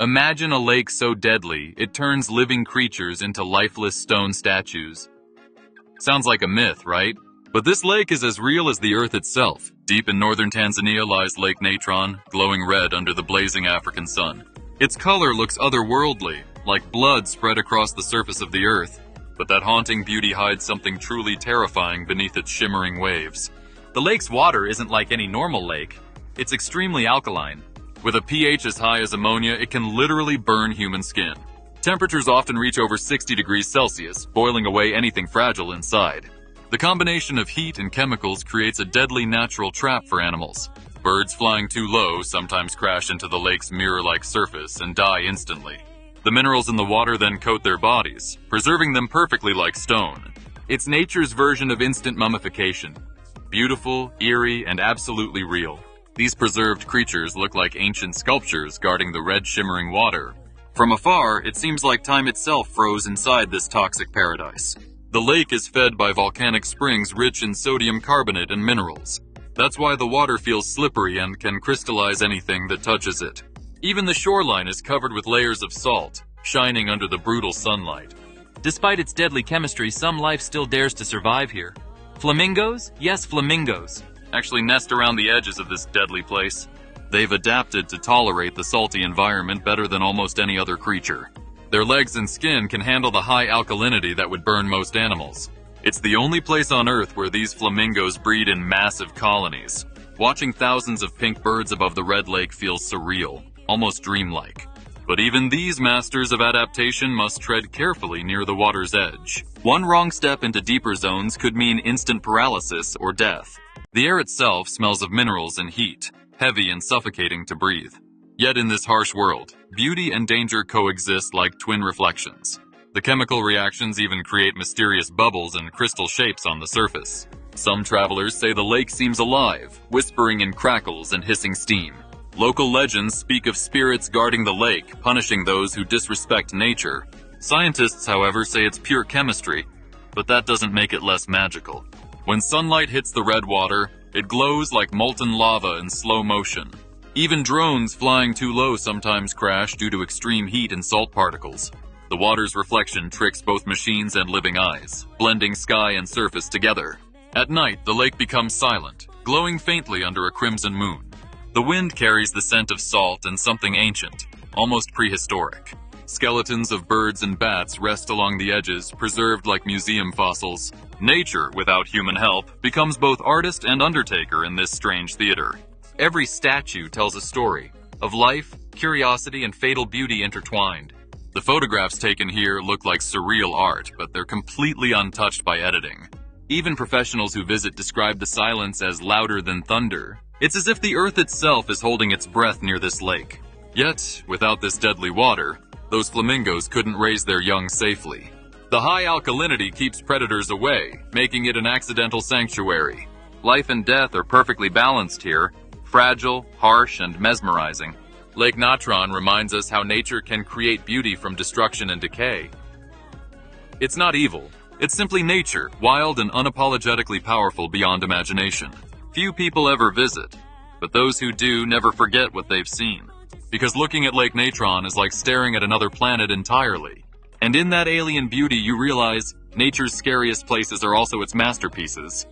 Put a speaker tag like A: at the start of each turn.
A: Imagine a lake so deadly, it turns living creatures into lifeless stone statues. Sounds like a myth, right? But this lake is as real as the earth itself. Deep in northern Tanzania lies Lake Natron, glowing red under the blazing African sun. Its color looks otherworldly, like blood spread across the surface of the earth. But that haunting beauty hides something truly terrifying beneath its shimmering waves. The lake's water isn't like any normal lake. It's extremely alkaline. With a pH as high as ammonia, it can literally burn human skin. Temperatures often reach over 60 degrees Celsius, boiling away anything fragile inside. The combination of heat and chemicals creates a deadly natural trap for animals. Birds flying too low sometimes crash into the lake's mirror-like surface and die instantly. The minerals in the water then coat their bodies, preserving them perfectly like stone. It's nature's version of instant mummification. Beautiful, eerie, and absolutely real. These preserved creatures look like ancient sculptures guarding the red shimmering water. From afar, it seems like time itself froze inside this toxic paradise. The lake is fed by volcanic springs rich in sodium carbonate and minerals. That's why the water feels slippery and can crystallize anything that touches it. Even the shoreline is covered with layers of salt, shining under the brutal sunlight.
B: Despite its deadly chemistry, some life still dares to survive here. Flamingos? Yes, flamingos.
A: Actually nest around the edges of this deadly place. They've adapted to tolerate the salty environment better than almost any other creature. Their legs and skin can handle the high alkalinity that would burn most animals. It's the only place on Earth where these flamingos breed in massive colonies. Watching thousands of pink birds above the red lake feels surreal, almost dreamlike. But even these masters of adaptation must tread carefully near the water's edge. One wrong step into deeper zones could mean instant paralysis or death. The air itself smells of minerals and heat, heavy and suffocating to breathe. Yet in this harsh world, beauty and danger coexist like twin reflections. The chemical reactions even create mysterious bubbles and crystal shapes on the surface. Some travelers say the lake seems alive, whispering in crackles and hissing steam. Local legends speak of spirits guarding the lake, punishing those who disrespect nature. Scientists, however, say it's pure chemistry, but that doesn't make it less magical. When sunlight hits the red water, it glows like molten lava in slow motion. Even drones flying too low sometimes crash due to extreme heat and salt particles. The water's reflection tricks both machines and living eyes, blending sky and surface together. At night, the lake becomes silent, glowing faintly under a crimson moon. The wind carries the scent of salt and something ancient, almost prehistoric. Skeletons of birds and bats rest along the edges, preserved like museum fossils. Nature, without human help, becomes both artist and undertaker in this strange theater. Every statue tells a story of life, curiosity, and fatal beauty intertwined. The photographs taken here look like surreal art, but they're completely untouched by editing. Even professionals who visit describe the silence as louder than thunder. It's as if the earth itself is holding its breath near this lake. Yet, without this deadly water, those flamingos couldn't raise their young safely. The high alkalinity keeps predators away, making it an accidental sanctuary. Life and death are perfectly balanced here, fragile, harsh, and mesmerizing. Lake Natron reminds us how nature can create beauty from destruction and decay. It's not evil. It's simply nature, wild and unapologetically powerful beyond imagination. Few people ever visit, but those who do never forget what they've seen. Because looking at Lake Natron is like staring at another planet entirely. And in that alien beauty you realize nature's scariest places are also its masterpieces.